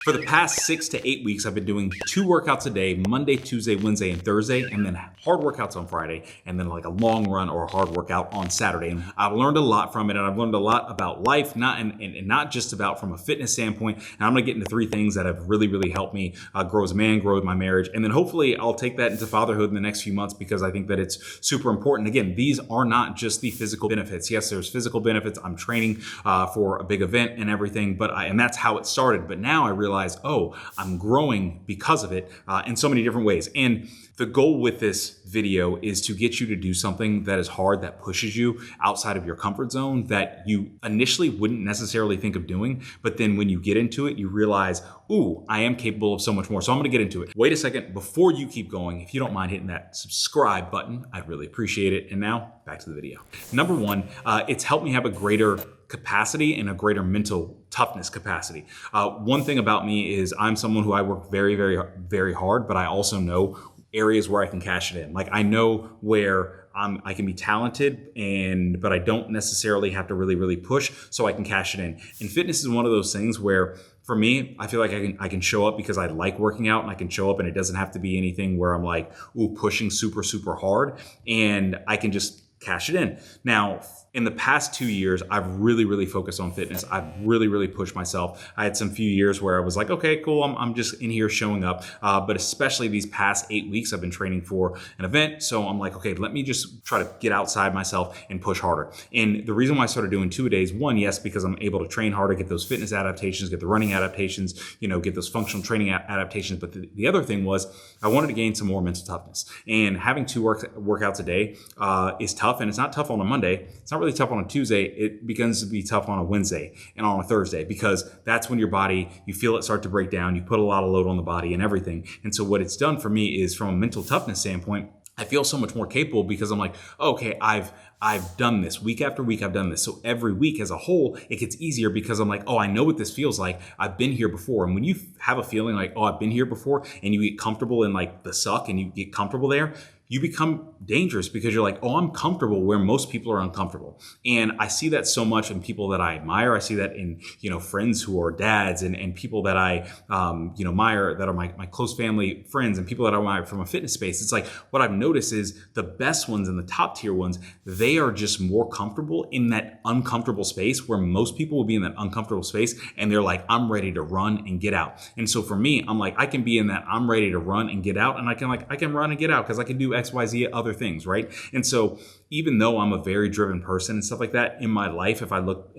For the past 6 to 8 weeks, I've been doing 2 workouts a day, Monday, Tuesday, Wednesday, and Thursday, and then hard workouts on Friday, and then like a long run or a hard workout on Saturday. And I've learned a lot from it, and I've learned a lot about life, not just about from a fitness standpoint. And I'm gonna get into 3 things that have really helped me grow as a man, grow my marriage, and then hopefully I'll take that into fatherhood in the next few months because I think that it's super important. Again, these are not just the physical benefits. Yes, there's physical benefits. I'm training for a big event and everything, and that's how it started. But now I realize, oh, I'm growing because of it in so many different ways. And the goal with this video is to get you to do something that is hard, that pushes you outside of your comfort zone, that you initially wouldn't necessarily think of doing. But then when you get into it, you realize, ooh, I am capable of so much more. So I'm gonna get into it. Wait a second, before you keep going, if you don't mind hitting that subscribe button, I'd really appreciate it. And now back to the video. Number 1, it's helped me have a greater capacity and a greater mental toughness capacity. One thing about me is I'm someone who I work very hard, but I also know areas where I can cash it in. Like I know where I can be talented, but I don't necessarily have to really push, so I can cash it in. And fitness is one of those things where, for me, I feel like I can show up because I like working out, and I can show up and it doesn't have to be anything where I'm like, ooh, pushing super hard, and I can just cash it in. Now, in the past 2 years, I've really focused on fitness. I've really pushed myself. I had some few years where I was like, okay, cool, I'm just in here showing up. But especially these past 8 weeks, I've been training for an event. So I'm like, okay, let me just try to get outside myself and push harder. And the reason why I started doing 2-a-days, one, yes, because I'm able to train harder, get those fitness adaptations, get the running adaptations, get those functional training adaptations. But the other thing was I wanted to gain some more mental toughness. And having 2 workouts a day is tough. And it's not tough on a Monday. It's not really tough on a Tuesday. It begins to be tough on a Wednesday and on a Thursday, because that's when your body, you feel it start to break down. You put a lot of load on the body and everything. And so what it's done for me is, from a mental toughness standpoint, I feel so much more capable because I'm like, okay, I've done this week after week. I've done this. So every week as a whole, it gets easier because I'm like, oh, I know what this feels like. I've been here before. And when you have a feeling like, oh, I've been here before, and you get comfortable in like the suck and you get comfortable there, you become dangerous because you're like, oh, I'm comfortable where most people are uncomfortable. And I see that so much in people that I admire. I see that in, friends who are dads and people that I, admire, that are my close family friends, and people that I admire from a fitness space. It's like, what I've noticed is the best ones and the top tier ones, they are just more comfortable in that uncomfortable space where most people will be in that uncomfortable space. And they're like, I'm ready to run and get out. And so for me, I'm like, I can be in that I'm ready to run and get out. And I can run and get out because I can do XYZ other things, right? And so even though I'm a very driven person and stuff like that in my life, if I look,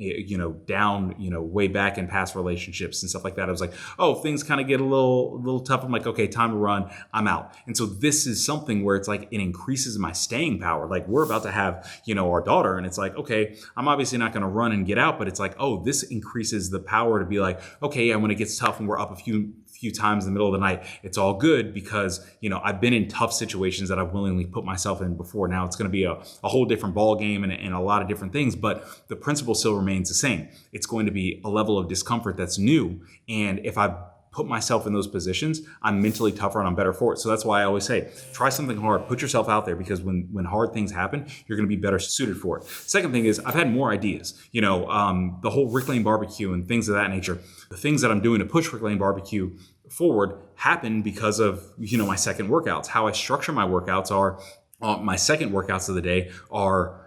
down, way back in past relationships and stuff like that, I was like, oh, things kind of get a little tough. I'm like, okay, time to run. I'm out. And so this is something where it's like, it increases my staying power. Like we're about to have, our daughter, and it's like, okay, I'm obviously not going to run and get out, but it's like, oh, this increases the power to be like, okay, yeah, when it gets tough and we're up a few times in the middle of the night, it's all good because, I've been in tough situations that I've willingly put myself in before. Now it's going to be a whole different ball game and a lot of different things, but the principle still remains the same. It's going to be a level of discomfort that's new. And if I put myself in those positions, I'm mentally tougher and I'm better for it. So that's why I always say, try something hard, put yourself out there, because when hard things happen, you're going to be better suited for it. Second thing is, I've had more ideas, the whole Rick Lane barbecue and things of that nature. The things that I'm doing to push Rick Lane barbecue forward happen because of, my second workouts. How I structure my workouts are, my second workouts of the day are,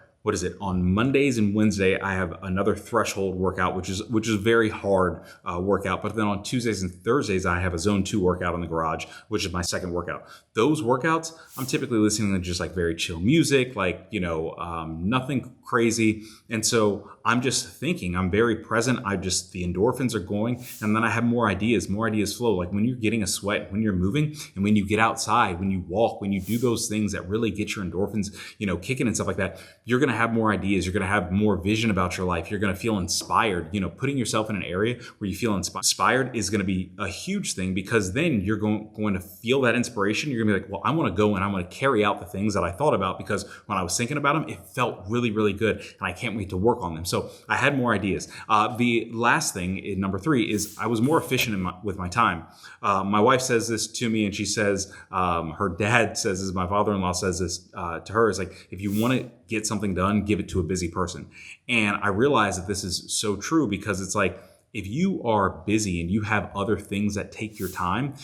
on Mondays and Wednesday, I have another threshold workout, which is a very hard workout. But then on Tuesdays and Thursdays, I have a zone 2 workout in the garage, which is my second workout. Those workouts, I'm typically listening to just like very chill music, like, nothing crazy. And so I'm just thinking, I'm very present. The endorphins are going, and then I have more ideas flow. Like when you're getting a sweat, when you're moving, and when you get outside, when you walk, when you do those things that really get your endorphins, kicking and stuff like that, you're going to have more ideas. You're going to have more vision about your life. You're going to feel inspired. Putting yourself in an area where you feel inspired is going to be a huge thing, because then you're going to feel that inspiration. You're going to be like, well, I want to go and I want to carry out the things that I thought about, because when I was thinking about them, it felt really good, and I can't wait to work on them. So I had more ideas. The last thing, number 3, is I was more efficient with my time. My wife says this to me, and she says, her dad says this, my father-in-law says this to her, is like, if you want to get something done, give it to a busy person. And I realize that this is so true, because it's like, if you are busy and you have other things that take your time,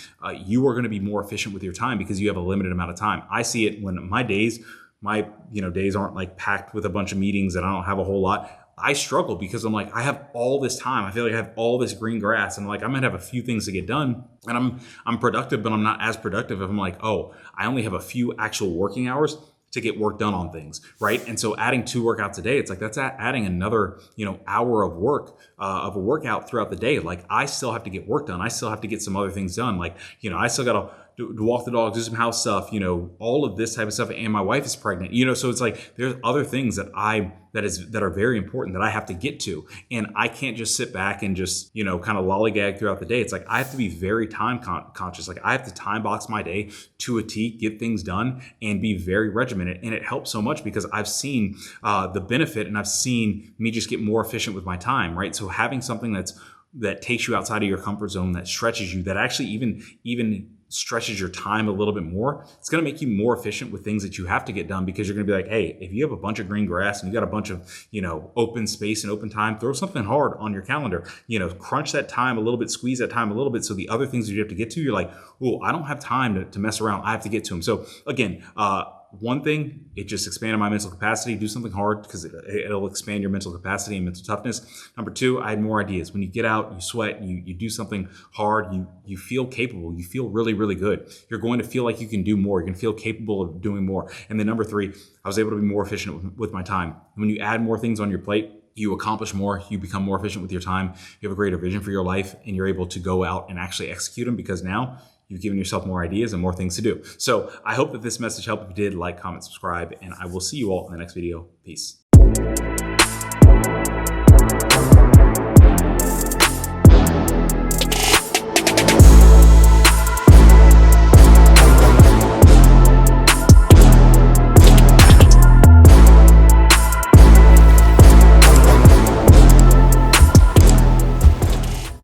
you are going to be more efficient with your time because you have a limited amount of time. I see it when my days aren't like packed with a bunch of meetings and I don't have a whole lot. I struggle because I'm like, I have all this time. I feel like I have all this green grass, and like I might have a few things to get done, and I'm productive, but I'm not as productive if I'm like, oh, I only have a few actual working hours to get work done on things, right? And so adding 2 workouts a day, it's like that's adding another hour of work of a workout throughout the day. Like I still have to get work done. I still have to get some other things done. Like I still got to walk the dog, do some house stuff, all of this type of stuff. And my wife is pregnant, so it's like there's other things that are very important that I have to get to. And I can't just sit back and just, kind of lollygag throughout the day. It's like I have to be very time conscious. Like I have to time box my day to a T, get things done, and be very regimented. And it helps so much because I've seen the benefit, and I've seen me just get more efficient with my time, right? So having something that takes you outside of your comfort zone, that stretches you, that actually even stretches your time a little bit more, it's going to make you more efficient with things that you have to get done, because you're going to be like, hey, if you have a bunch of green grass and you got a bunch of, open space and open time, throw something hard on your calendar, crunch that time a little bit, squeeze that time a little bit. So the other things that you have to get to, you're like, oh, I don't have time to mess around. I have to get to them. So again, one thing, it just expanded my mental capacity. Do something hard because it'll expand your mental capacity and mental toughness. Number 2, I had more ideas. When you get out, you sweat, you do something hard, you feel capable. You feel really, really good. You're going to feel like you can do more. You're going to feel capable of doing more. And then number 3, I was able to be more efficient with my time. When you add more things on your plate, you accomplish more, you become more efficient with your time, you have a greater vision for your life, and you're able to go out and actually execute them because now you've given yourself more ideas and more things to do. So I hope that this message helped. If you did, like, comment, subscribe, and I will see you all in the next video. Peace.